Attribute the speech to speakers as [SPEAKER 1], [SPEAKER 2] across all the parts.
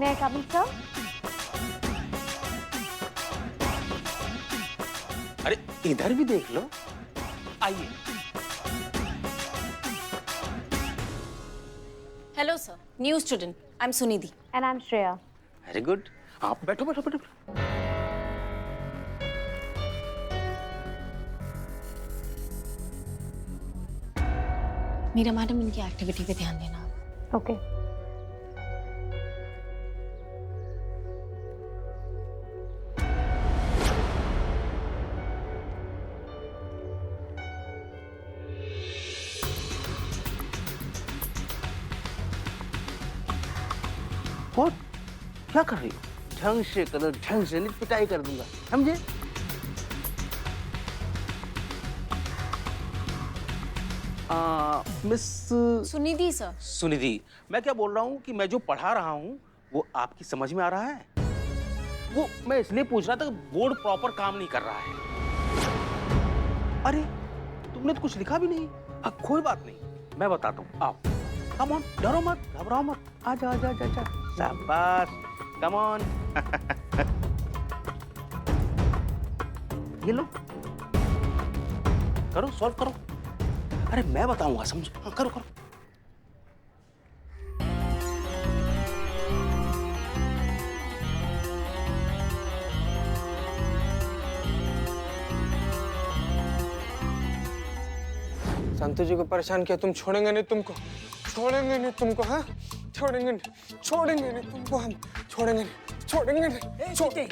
[SPEAKER 1] May I come in, sir?
[SPEAKER 2] अरे इधर भी देख लो, आइए।
[SPEAKER 3] Hello sir, new student, I am Sunidhi.
[SPEAKER 1] And I'm Shreya.
[SPEAKER 2] Very good. आप बैठो बैठो बैठो।
[SPEAKER 3] मीरा मैडम, इनकी एक्टिविटी पे ध्यान देना।
[SPEAKER 1] Okay.
[SPEAKER 2] What? क्या कर रही हो? ढंग से करो, ढंग से, नहीं पिटाई कर दूंगा, समझे? Miss
[SPEAKER 3] Sunidhi sir.
[SPEAKER 2] सुनिधि, मैं क्या बोल रहा हूँ कि मैं जो पढ़ा रहा हूँ वो आपकी समझ में आ रहा है? वो मैं इसलिए पूछ रहा था कि बोर्ड प्रॉपर काम नहीं कर रहा है। अरे तुमने तो कुछ लिखा भी नहीं। अब कोई बात नहीं, मैं बताता हूँ, आओ। कम ऑन, डरो मत, घबराओ मत, आजा आजा आजा आजा, शाबाश, कम ऑन। ये लो, करो, सॉल्व करो। अरे मैं बताऊंगा, समझो। हाँ, करो करो।
[SPEAKER 4] संतु जी को परेशान किया, तुम छोड़ेंगे नहीं तुमको, छोड़ेंगे नहीं तुमको, हाँ छोड़ेंगे नहीं, छोड़ेंगे नहीं तुमको, हम छोड़ेंगे नहीं, छोड़ेंगे नहीं,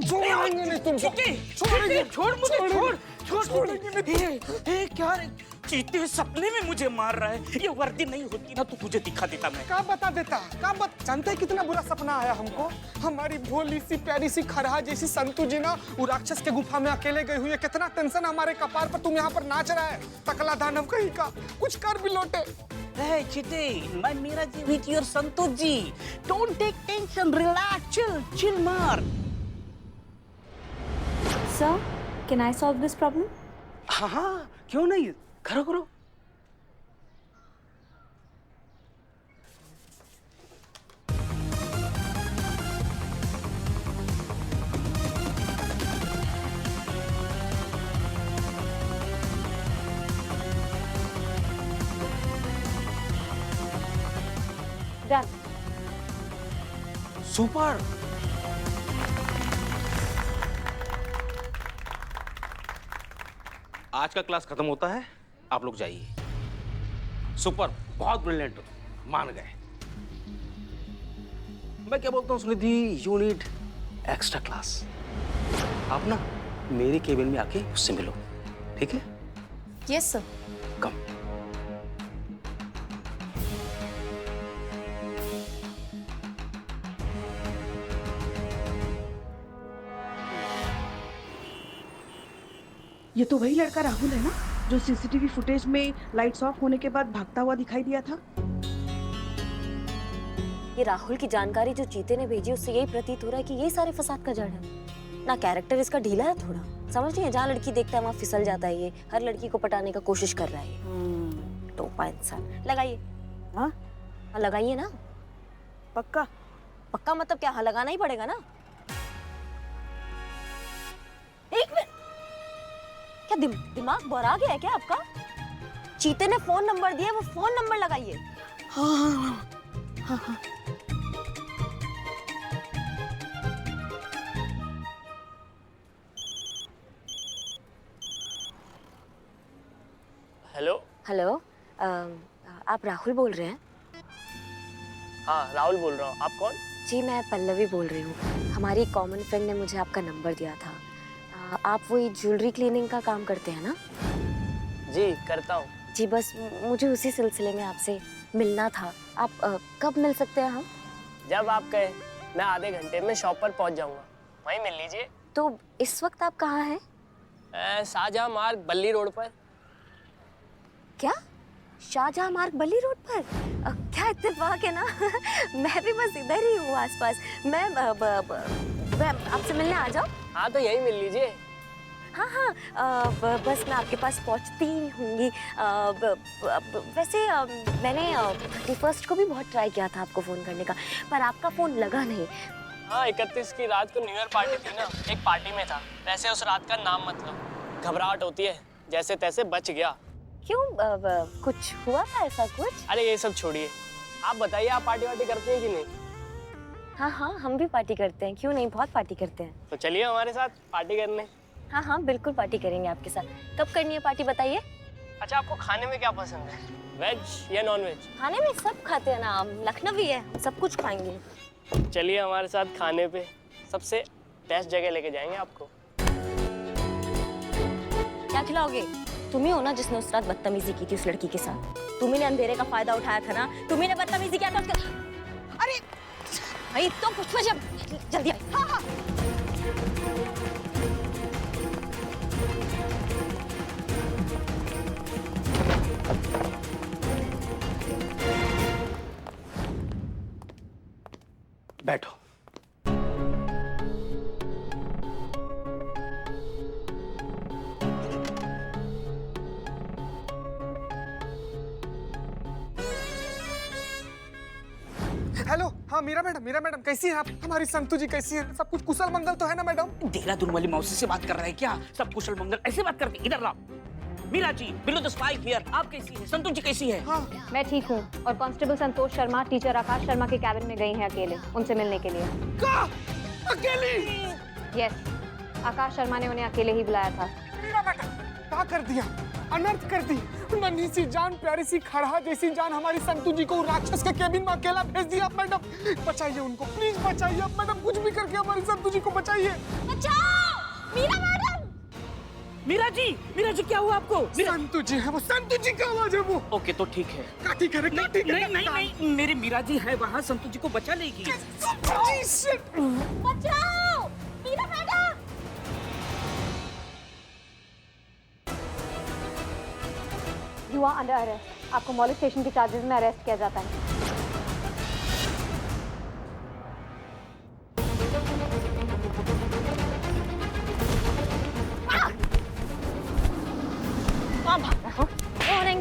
[SPEAKER 4] छोड़ेंगे नहीं तुमको, छोड़ेंगे,
[SPEAKER 5] छोड़ मुझे, छोड़ छोड़
[SPEAKER 4] छोड़ेंगे नहीं।
[SPEAKER 5] ए, क्या रे? चीते सपने में मुझे मार रहा है। ये वर्दी नहीं होती ना तो तुझे दिखा देता मैं।
[SPEAKER 4] क्या बता देता, जानते हैं कितना बुरा सपना आया हमको? हमारी भोली सी प्यारी सी खरहा जैसी संतु जी ना वो राक्षस के गुफा में अकेले गई हुई है। कितना टेंशन हमारे कपार पर, तुम यहाँ पर नाच रहा है टकला दानव कहीं का, कुछ कर भी लोटे।
[SPEAKER 5] Hey, Chite, my Meera ji with your Santosh ji. Don't take tension, relax, chill maar.
[SPEAKER 1] Sir, can I solve this problem?
[SPEAKER 2] हाँ हाँ, क्यों नहीं, करो करो।
[SPEAKER 1] Done.
[SPEAKER 2] सुपर। आज का क्लास खत्म होता है, आप लोग जाइए। सुपर, बहुत ब्रिलियंट हो, मान गए। मैं क्या बोलता हूँ Sunidhi, you need extra class. आप ना मेरे केबिन में आके उससे मिलो, ठीक है?
[SPEAKER 3] Yes sir.
[SPEAKER 2] कम।
[SPEAKER 6] ये तो वही लड़का राहुल है ना, जो सीसीटीवी फुटेज में लाइट्स ऑफ होने के बाद भागता हुआ दिखाई दिया था।
[SPEAKER 7] ये राहुल की जानकारी जो चीते ने भेजी उससे यही प्रतीत हो रहा है कि यही सारे फसाद का जड़ है ना। कैरेक्टर इसका ढीला है थोड़ा, समझ नहीं है, जहाँ लड़की देखता है वहाँ फिसल जाता है। ये हर लड़की को पटाने का कोशिश कर रहा है। टोपा इंसान। लगाइए।
[SPEAKER 6] हाँ
[SPEAKER 7] लगाइए ना।
[SPEAKER 6] पक्का?
[SPEAKER 7] पक्का मतलब क्या? हाँ लगाना ही पड़ेगा ना। एक मिनट, क्या दिमाग भरा गया है क्या आपका? चीते ने फोन नंबर दिया, वो फोन नंबर लगाइए।
[SPEAKER 6] हाँ हाँ हाँ हाँ।
[SPEAKER 8] हेलो।
[SPEAKER 7] हेलो, आप राहुल बोल रहे हैं?
[SPEAKER 8] हाँ राहुल बोल रहा हूँ, आप कौन?
[SPEAKER 7] जी मैं पल्लवी बोल रही हूँ। हमारी कॉमन फ्रेंड ने मुझे आपका नंबर दिया था। आप वही ज्वेलरी क्लीनिंग का काम करते हैं ना?
[SPEAKER 8] जी करता हूँ।
[SPEAKER 7] जी बस मुझे उसी सिलसिले में आपसे मिलना था। आप कब मिल सकते हैं हम?
[SPEAKER 8] जब आप कहें, मैं आधे घंटे में शॉप पर पहुँच जाऊँगा, वहीं मिल लीजिए।
[SPEAKER 7] तो इस वक्त आप कहाँ हैं?
[SPEAKER 8] शाहजहां मार्ग बल्ली रोड पर।
[SPEAKER 7] क्या? शाहजहां मार्ग बल्ली रोड पर? क्या इत्तेफाक है ना। मैं भी बस इधर ही हूँ आसपास। मैं आपसे मिलने आ जाऊँ?
[SPEAKER 8] हाँ तो यहीं मिल लीजिए।
[SPEAKER 7] हाँ हाँ, बस मैं आपके पास पहुँचती ही होंगी। वैसे मैंने 31 को भी बहुत ट्राई किया था आपको फ़ोन करने का, पर आपका फ़ोन लगा नहीं।
[SPEAKER 8] हाँ 31 की रात को न्यू ईयर पार्टी थी ना, एक पार्टी में था। वैसे उस रात का नाम मतलब घबराहट होती है, जैसे तैसे बच गया।
[SPEAKER 7] क्यों कुछ हुआ था ऐसा कुछ?
[SPEAKER 8] अरे ये सब छोड़िए, आप बताइए आप पार्टी वार्टी करते हैं कि नहीं?
[SPEAKER 7] हाँ हाँ, हम भी पार्टी करते हैं, क्यों नहीं, बहुत पार्टी करते हैं।
[SPEAKER 8] तो चलिए हमारे साथ पार्टी करने।
[SPEAKER 7] हाँ हाँ बिल्कुल पार्टी करेंगे आपके साथ। कब करनी है पार्टी बताइए?
[SPEAKER 8] अच्छा आपको खाने में क्या पसंद है, वेज या नॉन वेज?
[SPEAKER 7] खाने में सब खाते हैं ना, हम लखनवी है, सब कुछ खाएंगे।
[SPEAKER 8] चलिए हमारे साथ खाने पे, सबसे बेस्ट जगह लेके जाएंगे आपको।
[SPEAKER 7] क्या खिलाओगे? तुम ही हो ना जिसने उस रात बदतमीजी की थी उस लड़की के साथ। तुम्ही ने अंधेरे का फायदा उठाया था ना, तुम्ही ने बदतमीजी किया था उसके। अरे भाई तो पुष्पा जल्दी आई। हाँ हाँ।
[SPEAKER 2] बैठो।
[SPEAKER 4] हेलो, हाँ मीरा मैडम कैसी हैं आप? हमारी संतू जी कैसी है? सब कुछ कुशल मंगल तो है ना मैडम?
[SPEAKER 5] देहरादून वाली मौसी से बात कर रहे हैं क्या? सब कुशल मंगल ऐसे बात करते? इधर लाओ। Meera ji, below the spike here. आप कैसी हैं? संतोष जी कैसी है?
[SPEAKER 4] हाँ
[SPEAKER 1] मैं ठीक हूँ और कांस्टेबल संतोष शर्मा टीचर आकाश शर्मा के कैबिन में गई हैं अकेले उनसे मिलने के लिए।
[SPEAKER 4] का? अकेली?
[SPEAKER 1] यस, आकाश शर्मा ने उन्हें अकेले ही बुलाया था।
[SPEAKER 4] मीरा मैडम क्या कर दिया, अनर्थ कर दी। नन्ही सी जान, प्यारी सी खरहा जैसी जान हमारी संतू जी को राक्षस के केबिन में अकेला भेज दिया। आप मैडम बचाइए उनको, प्लीज बचाइए आप मैडम, कुछ भी करके हमारी संतू जी को बचाइए।
[SPEAKER 7] बचाओ मीरा मैडम।
[SPEAKER 5] मीरा जी क्या हुआ आपको?
[SPEAKER 4] संतू जी है वो, संतू जी की आवाज है वो।
[SPEAKER 5] ओके तो ठीक है।
[SPEAKER 4] काटी करे, काटी करे।
[SPEAKER 5] नहीं, मेरी मीरा जी है वहाँ, संतोष जी को बचा लेगी।
[SPEAKER 7] बचाओ Meera madam.
[SPEAKER 1] You are under arrest. आपको मॉलेस्टेशन के चार्जेस में अरेस्ट किया जाता है।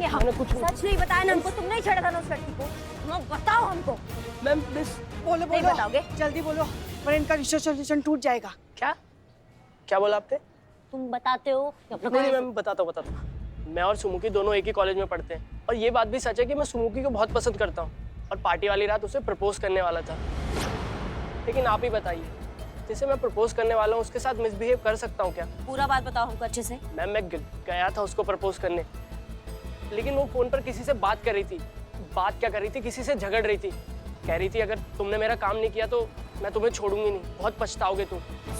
[SPEAKER 7] हमने कुछ सच नहीं बताया ना हमको, तुमने ही छेड़ा था ना उस लड़की को। हाँ बताओ हमको।
[SPEAKER 5] मैम प्लीज
[SPEAKER 6] बोलो
[SPEAKER 7] नहीं बताओगे?
[SPEAKER 6] जल्दी बोलो, पर इनका रिलेशन टूट जाएगा।
[SPEAKER 8] क्या बोला आपने?
[SPEAKER 7] तुम बताते हो अपना?
[SPEAKER 8] नहीं मैं बताता हूँ। मैं और सुमुकी दोनों एक ही कॉलेज में पढ़ते हैं और ये बात भी सच है कि मैं सुमुकी को बहुत पसंद करता हूँ और पार्टी वाली रात उसे प्रपोज करने वाला था। लेकिन आप ही बताइए, जिसे मैं प्रपोज करने वाला हूँ उसके साथ मिसबिहेव कर सकता हूँ क्या?
[SPEAKER 7] पूरा बात बताओ हमको अच्छे से।
[SPEAKER 8] मैम मैं गया था उसको प्रपोज करने, लेकिन वो फोन पर किसी से बात कर रही थी। बात क्या कर रही थी, किसी से झगड़ रही थी। कह रही थी अगर तुमने मेरा काम नहीं किया तो मैं तुम्हें छोड़ूंगी नहीं, बहुत पछताओगे तुम।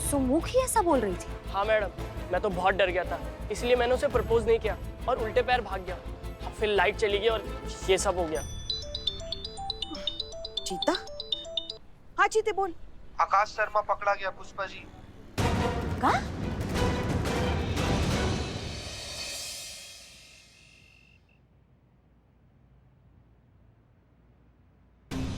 [SPEAKER 7] सुमुखी ऐसा बोल रही थी?
[SPEAKER 8] हाँ मैडम, मैं तो बहुत डर गया था, इसलिए मैंने उसे प्रपोज नहीं किया और उल्टे पैर भाग गया। अब फिर लाइट चली गई और ये सब हो गया।
[SPEAKER 6] चीता? हाँ चीते बोल।
[SPEAKER 9] आकाश शर्मा पकड़ा गया पुष्पा जी।
[SPEAKER 7] कहाँ?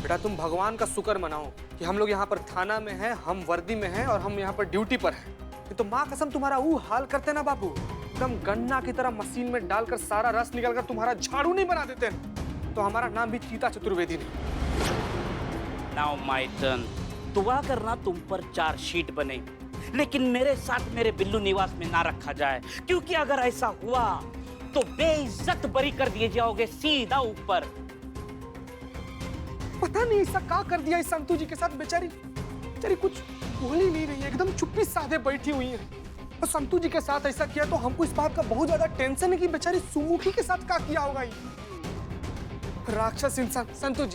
[SPEAKER 4] बेटा तुम भगवान का शुक्र मनाओ कि हम लोग यहाँ पर थाना में हैं, हम वर्दी में हैं और हम यहाँ पर ड्यूटी पर हैं। ये तो माँ कसम तुम्हारा वो हाल करते ना बाबू, एकदम गन्ना की तरह मशीन में डालकर सारा रस निकालकर तुम्हारा झाड़ू नहीं बना देते हैं। तो हमारा नाम भी चीता चतुर्वेदी नहीं।
[SPEAKER 5] Now my turn. दुआ करना तुम पर चार्जशीट बने, लेकिन मेरे साथ मेरे बिल्लू निवास में ना रखा जाए, क्योंकि अगर ऐसा हुआ तो बेइज्जत बरी कर दिए जाओगे सीधा ऊपर।
[SPEAKER 4] पता नहीं ऐसा क्या कर दिया इस संतू जी के साथ। बेचारी कुछ बोल ही नहीं रही है, एकदम चुप्पी साधे बैठी हुई है। और संतू जी के साथ ऐसा किया तो हमको इस बात का बहुत ज्यादा टेंशन है कि बेचारी सुमुखी के साथ क्या किया होगा ये राक्षस इंसान। संतू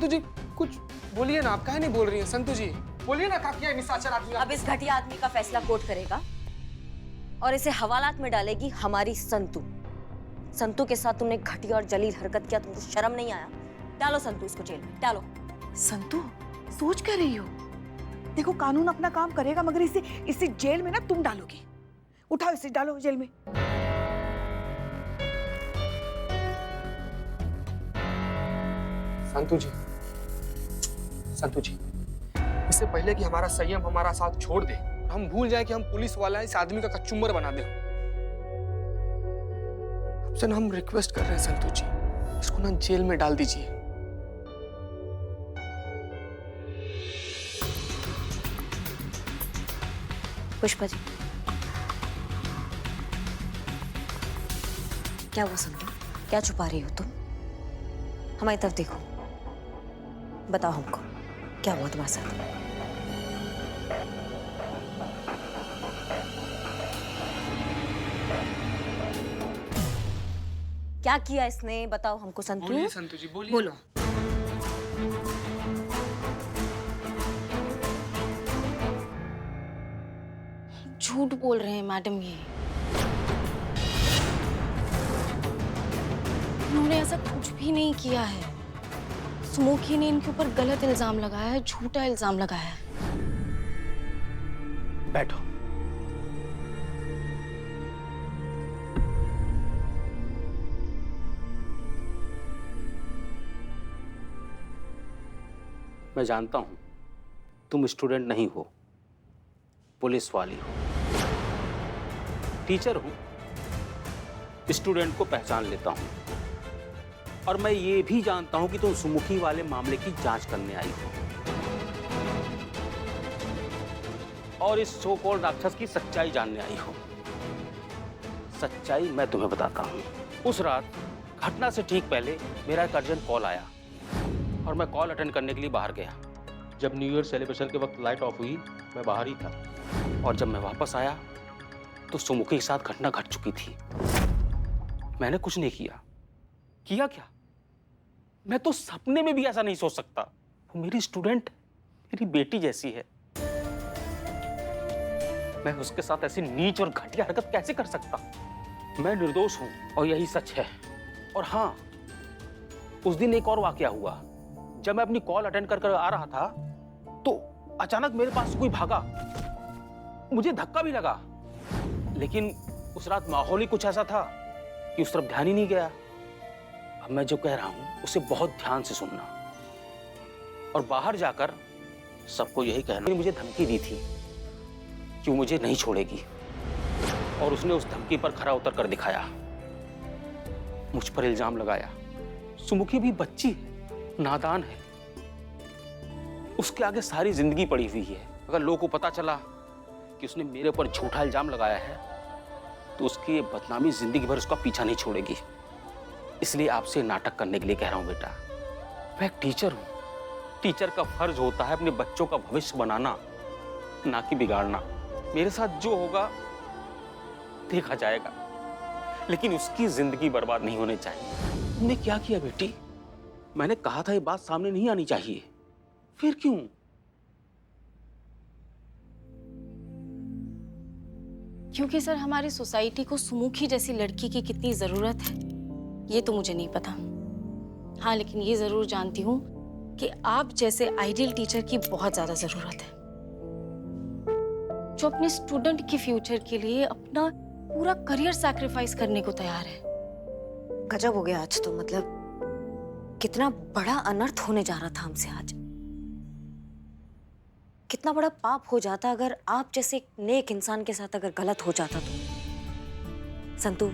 [SPEAKER 4] जी कुछ बोलिए ना, आप काहे नहीं बोल रही हैं? संतू जी बोलिए ना, क्या किया निशाचर आदमी?
[SPEAKER 7] अब इस घटिया आदमी का फैसला कोर्ट करेगा और इसे हवालात में डालेगी हमारी संतू। संतू के साथ तुमने घटिया और जलील हरकत किया, तुमको शर्म नहीं आया? डालो संतू इसको जेल में, डालो।
[SPEAKER 6] संतू सोच कर रही हो? देखो कानून अपना काम करेगा, मगर इसे जेल में ना तुम डालोगी। उठाओ इसे, डालो जेल में।
[SPEAKER 4] संतू जी इससे पहले कि हमारा संयम हमारा साथ छोड़ दे, हम भूल जाए कि हम पुलिस वाला इस आदमी का कचुम्बर बना दे, आपसे हम रिक्वेस्ट कर रहे हैं संतू जी, इसको ना जेल में डाल दीजिए।
[SPEAKER 7] पुष्पा जी, क्या हुआ संतु? क्या छुपा रही हो तुम? हमारी तरफ देखो, बताओ हमको क्या हुआ तुम्हारे साथ? क्या किया इसने? बताओ हमको संतु।
[SPEAKER 4] बोलिए संतु जी, बोलिए।
[SPEAKER 7] बोलो।
[SPEAKER 3] झूठ बोल रहे हैं मैडम ये। उन्होंने ऐसा कुछ भी नहीं किया है। सुमुखी ने इनके ऊपर गलत इल्जाम लगाया है, झूठा इल्जाम लगाया है।
[SPEAKER 2] बैठो। मैं जानता हूं तुम स्टूडेंट नहीं हो, पुलिस वाली हो। टीचर हूं, स्टूडेंट को पहचान लेता हूं। और मैं ये भी जानता हूं कि तुम सुमुखी वाले मामले की जांच करने आई हो और इस सो कॉल्ड राक्षस की सच्चाई जानने आई हो। सच्चाई मैं तुम्हें बताता हूं। उस रात घटना से ठीक पहले मेरा एक अर्जेंट कॉल आया और मैं कॉल अटेंड करने के लिए बाहर गया। जब न्यू ईयर सेलिब्रेशन के वक्त लाइट ऑफ हुई, मैं बाहर ही था और जब मैं वापस आया तो सुमुखी के साथ घटना घट चुकी थी। मैंने कुछ नहीं किया। किया क्या? मैं तो सपने में भी ऐसा नहीं सोच सकता। वो मेरी स्टूडेंट, मेरी बेटी जैसी है। मैं उसके साथ ऐसी नीच और घटिया हरकत कैसे कर सकता? मैं निर्दोष हूं और यही सच है। और हाँ, उस दिन एक और वाकया हुआ। जब मैं अपनी कॉल अटेंड कर आ रहा था तो अचानक मेरे पास कोई भागा। मुझे धक्का भी लगा, लेकिन उस रात माहौल ही कुछ ऐसा था कि उस तरफ ध्यान ही नहीं गया। अब मैं जो कह रहा हूं उसे बहुत ध्यान से सुनना और बाहर जाकर सबको यही कहना। मुझे धमकी दी थी कि वो मुझे नहीं छोड़ेगी और उसने उस धमकी पर खरा उतर कर दिखाया। मुझ पर इल्जाम लगाया। सुमुखी भी बच्ची है, नादान है। उसके आगे सारी जिंदगी पड़ी हुई है। अगर लोगों को पता चला कि उसने मेरे ऊपर झूठा इल्जाम लगाया है तो उसकी ये बदनामी जिंदगी भर उसका पीछा नहीं छोड़ेगी। इसलिए आपसे नाटक करने के लिए कह रहा हूं बेटा। मैं एक टीचर हूं। टीचर का फर्ज होता है अपने बच्चों का भविष्य बनाना, ना कि बिगाड़ना। मेरे साथ जो होगा देखा जाएगा, लेकिन उसकी जिंदगी बर्बाद नहीं होनी चाहिए। तुमने क्या किया बेटी? मैंने कहा था ये बात सामने नहीं आनी चाहिए, फिर क्यों?
[SPEAKER 3] क्योंकि सर, हमारी सोसाइटी को सुमुखी जैसी लड़की की कितनी जरूरत है ये तो मुझे नहीं पता। हाँ, लेकिन ये जरूर जानती हूँ कि आप जैसे आइडियल टीचर की बहुत ज्यादा जरूरत है, जो अपने स्टूडेंट के फ्यूचर के लिए अपना पूरा करियर सैक्रिफाइस करने को तैयार है।
[SPEAKER 7] गजब हो गया आज तो। मतलब कितना बड़ा अनर्थ होने जा रहा था हमसे आज। कितना बड़ा पाप हो जाता अगर आप जैसे एक नेक इंसान के साथ अगर गलत हो जाता तो। संतु,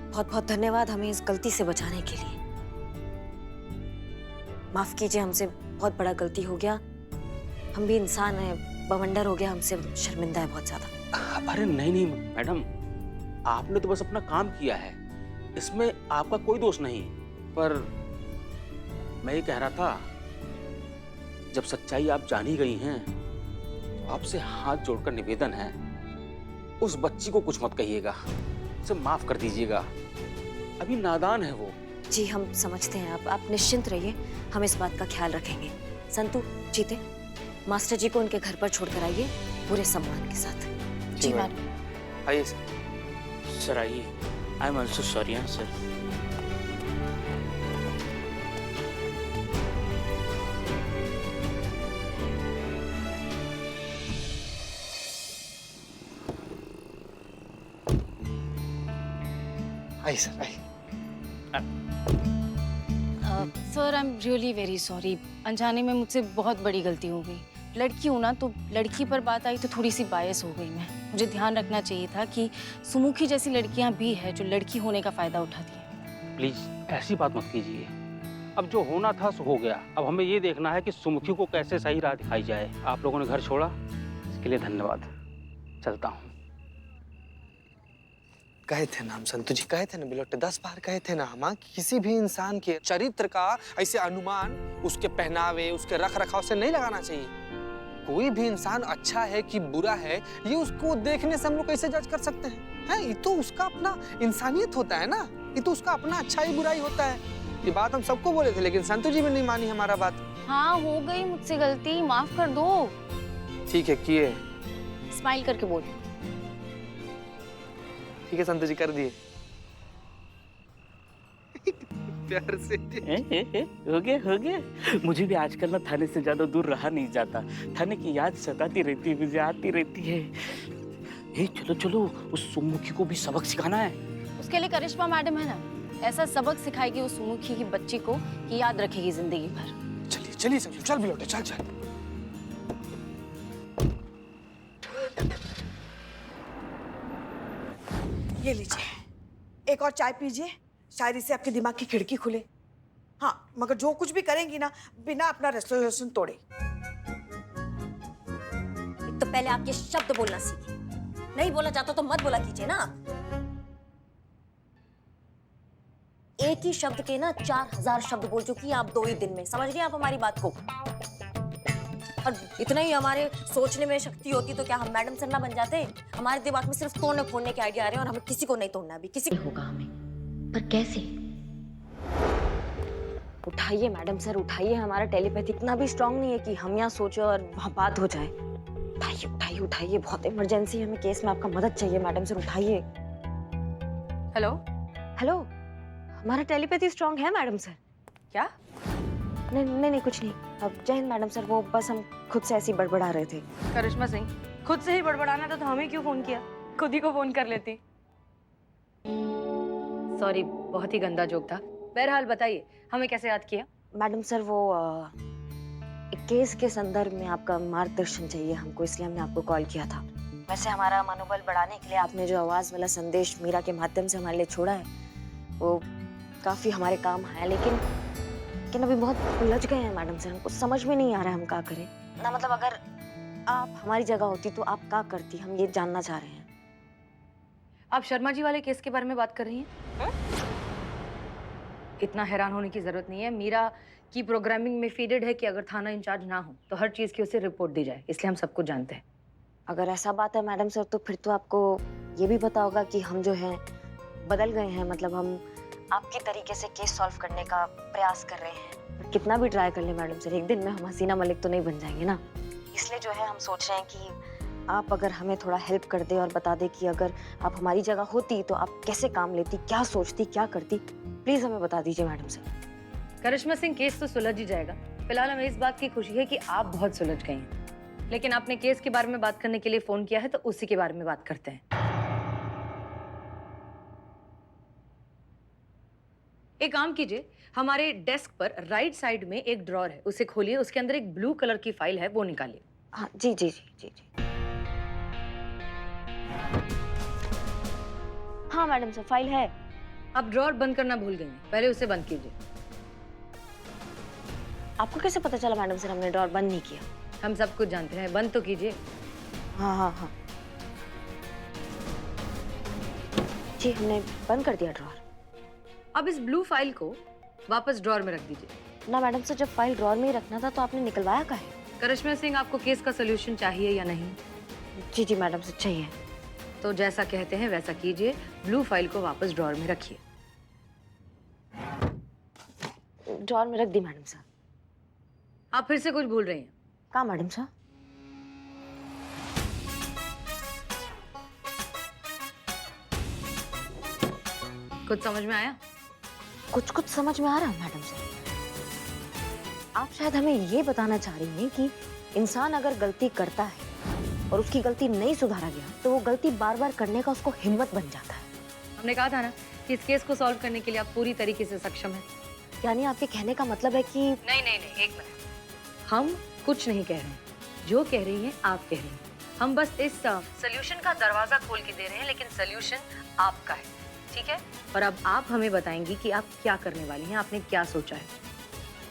[SPEAKER 7] बहुत बहुत धन्यवाद हमें इस गलती से बचाने के लिए। माफ कीजिए, हमसे बहुत बड़ा गलती हो गया। हम भी इंसान हैं, बवंडर हो गया हमसे, शर्मिंदा है बहुत ज्यादा।
[SPEAKER 2] अरे नहीं नहीं मैडम, आपने तो बस अपना काम किया है, इसमें आपका कोई दोष नहीं। पर मैं ये कह रहा था, जब सच्चाई आप जान ही गई हैं तो आपसे हाथ जोड़कर निवेदन है, उस बच्ची को कुछ मत कहिएगा, उसे माफ कर दीजिएगा। अभी नादान है वो।
[SPEAKER 7] जी हम समझते हैं। आप निश्चिंत रहिए, हम इस बात का ख्याल रखेंगे। संतु, चीते, मास्टर जी को उनके घर पर छोड़कर आइए पूरे सम्मान के साथ।
[SPEAKER 3] जी मैडम।
[SPEAKER 5] आइए सर, आइए। I am also sorry sir.
[SPEAKER 4] आइए सर, आइए।
[SPEAKER 3] Sir, I am really very sorry. अनजाने में मुझसे बहुत बड़ी गलती हो गई। लड़की हूँ ना, तो लड़की पर बात आई तो थोड़ी सी बायस हो गई मैं। मुझे ध्यान रखना चाहिए था कि सुमुखी जैसी लड़कियां भी है जो लड़की होने का फायदा उठाती है।
[SPEAKER 2] प्लीज ऐसी बात मत कीजिए। अब जो होना था सो हो गया। अब हमें ये देखना है कि सुमुखी को कैसे सही राह दिखाई जाए। आप लोगों ने घर छोड़ा, के लिए धन्यवाद। चलता हूँ।
[SPEAKER 4] कहे थे ना हम संतु जी, कहे थे ना बिलोटे, 10 बार कहे थे ना हम कि किसी भी इंसान के चरित्र का ऐसे अनुमान उसके पहनावे, उसके रख रखाव से नहीं लगाना चाहिए। कोई भी इंसान अच्छा है कि बुरा है, ये उसको देखने से हम लोग कैसे जज कर सकते हैं? ये तो उसका अपना इंसानियत होता है ना, ये तो उसका अपना अच्छाई बुराई होता है। ये बात हम सबको बोले थे, लेकिन संतु जी भी नहीं मानी हमारा बात।
[SPEAKER 3] हाँ, हो गई मुझसे गलती, माफ कर दो।
[SPEAKER 4] ठीक है, किए।
[SPEAKER 3] स्माइल करके बोल।
[SPEAKER 4] ठीक है संतु जी, कर दिए। प्यार से।
[SPEAKER 5] हो गया। मुझे भी आजकल ना थाने से ज्यादा दूर रहा नहीं जाता। थाने की याद सताती रहती है, मुझे आती रहती है। चलो उस सुमुखी को भी सबक सिखाना है।
[SPEAKER 3] उसके लिए करिश्मा मैडम है ना, ऐसा सबक सिखाएगी उस सुमुखी की बच्ची को कि याद रखेगी जिंदगी भर।
[SPEAKER 4] चलिए संतु, चल बिलोटे, चल।
[SPEAKER 6] ये लीजिए, एक और चाय पीजिए, शायद इससे आपके दिमाग की खिड़की खुले। हाँ, मगर जो कुछ भी करेंगी ना, बिना अपना रेजोल्यूशन तोड़े।
[SPEAKER 7] तो पहले आप ये शब्द बोलना सीखिए। नहीं बोला जाता तो मत बोला कीजिए ना। एक ही शब्द के ना 4000 शब्द बोल चुकी हैं आप 2 ही दिन में। समझ गए आप हमारी बात को? और इतना ही हमारे सोचने में शक्ति होती तो क्या हम मैडम सर ना बन जाते? हमारे दिमाग में सिर्फ तोड़ने फोड़ने के आइडिया आ रहे हैं और हमें किसी को नहीं तोड़ना। अभी किसी होगा हमें, पर कैसे? उठाइए मैडम सर, उठाइए। हमारा टेलीपैथी इतना भी स्ट्रांग नहीं है कि हम यहाँ सोचे और वहाँ बात हो जाए। उठाइए, बहुत इमरजेंसी है हमें केस में, आपका मदद चाहिए मैडम सर, उठाइए। हेलो, हमारा टेलीपैथी स्ट्रांग है मैडम सर।
[SPEAKER 3] क्या?
[SPEAKER 7] नहीं कुछ नहीं। अब जय हिंद मैडम सर, वो बस हम खुद से ऐसे ही बड़बड़ा रहे थे।
[SPEAKER 3] करिश्मा सिंह, खुद से ही बड़बड़ाना था तो हमें क्यों फोन किया? खुद ही को फोन कर लेती। सॉरी, बहुत ही गंदा जोक था। बहरहाल बताइए, हमें कैसे याद किया?
[SPEAKER 7] मैडम सर, वो एक केस के संदर्भ में आपका मार्गदर्शन चाहिए हमको, इसलिए हमने आपको कॉल किया था। वैसे हमारा मनोबल बढ़ाने के लिए आपने जो आवाज वाला संदेश मीरा के माध्यम से हमारे लिए छोड़ा है, वो काफी हमारे काम है। लेकिन अभी बहुत उलझ गए हैं मैडम सर, हमको समझ में नहीं आ रहा है हम क्या करें ना। मतलब अगर आप हमारी जगह होती तो आप क्या करती, हम ये जानना चाह रहे हैं।
[SPEAKER 3] आप शर्मा जी वाले केस के बारे में बात कर रही हैं? इतना हैरान होने की जरूरत नहीं है। मीरा की प्रोग्रामिंग में फीडेड है कि अगर थाना इंचार्ज ना हो तो हर चीज की उसे रिपोर्ट दी जाए, इसलिए हम सबको जानते हैं।
[SPEAKER 7] अगर ऐसा बात है मैडम सर, तो फिर तो आपको ये भी पता होगा कि हम जो है बदल गए हैं। मतलब हम आपके तरीके से केस सॉल्व करने का प्रयास कर रहे हैं। पर कितना भी ट्राई कर ले मैडम सर, एक दिन में हम हसीना मलिक तो नहीं बन जाएंगे ना। इसलिए जो है हम सोच रहे हैं कि आप अगर हमें थोड़ा हेल्प कर दे और बता दे कि अगर आप हमारी जगह होती तो आप कैसे काम लेती, क्या सोचती, क्या करती। प्लीज हमें बता दीजिए मैडम सर।
[SPEAKER 3] करिश्मा सिंह, केस तो सुलझ ही जाएगा। फिलहाल हमें इस बात की खुशी है कि आप बहुत सुलझ गई हैं, लेकिन आपने केस के बारे में बात करने के लिए फोन किया है तो उसी के बारे में बात करते हैं। एक काम कीजिए, हमारे डेस्क पर राइट साइड में एक ड्रॉर है, उसे खोलिए, उसके अंदर एक ब्लू कलर की फाइल है, वो निकालिए।
[SPEAKER 7] हाँ जी। हाँ मैडम सर, फाइल है।
[SPEAKER 3] आप ड्रॉर बंद करना भूल गई हैं, पहले उसे बंद कीजिए।
[SPEAKER 7] आपको कैसे पता चला मैडम सर हमने ड्रॉर बंद नहीं किया?
[SPEAKER 3] हम सब कुछ जानते हैं, बंद तो कीजिए।
[SPEAKER 7] हाँ जी, हमने बंद कर दिया ड्रॉर।
[SPEAKER 3] अब इस ब्लू फाइल को वापस ड्रॉर में रख दीजिए।
[SPEAKER 7] ना मैडम सर, जब फाइल ड्रॉर में ही रखना था तो आपने निकलवाया काहे?
[SPEAKER 3] करिश्मा सिंह, आपको केस का सलूशन चाहिए या नहीं?
[SPEAKER 7] जी मैडम सर, चाहिए।
[SPEAKER 3] तो जैसा कहते हैं वैसा कीजिए, ब्लू फाइल को वापस ड्रॉर में रखिए।
[SPEAKER 7] ड्रॉर में रख दी मैडम सर।
[SPEAKER 3] आप फिर से कुछ भूल रही हैं।
[SPEAKER 7] कहाँ मैडम सर?
[SPEAKER 3] कुछ समझ में आया?
[SPEAKER 7] कुछ समझ में आ रहा है मैडम सर। आप शायद हमें ये बताना चाह रही हैं कि इंसान अगर गलती करता है और उसकी गलती नहीं सुधारा गया तो वो गलती बार बार करने का उसको हिम्मत बन जाता है।
[SPEAKER 3] हमने कहा था ना कि इस केस को सॉल्व करने के लिए आप पूरी तरीके से सक्षम हैं।
[SPEAKER 7] यानी आपके कहने का मतलब है कि
[SPEAKER 3] नहीं, एक मिनट। हम कुछ नहीं कह रहे हैं, जो कह रही हैं आप कह रही हैं। हम बस इस सोल्यूशन का दरवाजा खोल के दे रहे हैं, लेकिन सोल्यूशन आपका है, ठीक है? और अब आप हमें बताएंगी कि आप क्या करने वाली हैं, आपने क्या सोचा है।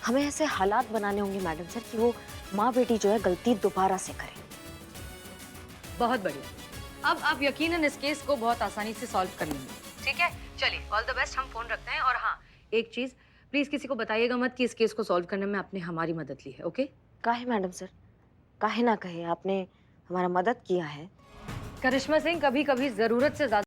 [SPEAKER 7] हमें ऐसे हालात बनाने होंगे मैडम सर कि वो माँ बेटी जो है गलती दोबारा से करें।
[SPEAKER 10] बहुत बढ़िया। अब आप यकीनन इस केस को बहुत आसानी से सॉल्व कर लेंगे। ठीक है, चलिए ऑल द बेस्ट। हम फोन रखते हैं। और हाँ, एक चीज प्लीज किसी को बताइएगा मत कि इस केस को सॉल्व करने में आपने हमारी मदद ली है। ओके?
[SPEAKER 7] काहे मैडम सर, काहे ना कहे, आपने हमारा मदद किया है।
[SPEAKER 10] करिश्मा सिंह, कभी कभी जरूरत से ज्यादा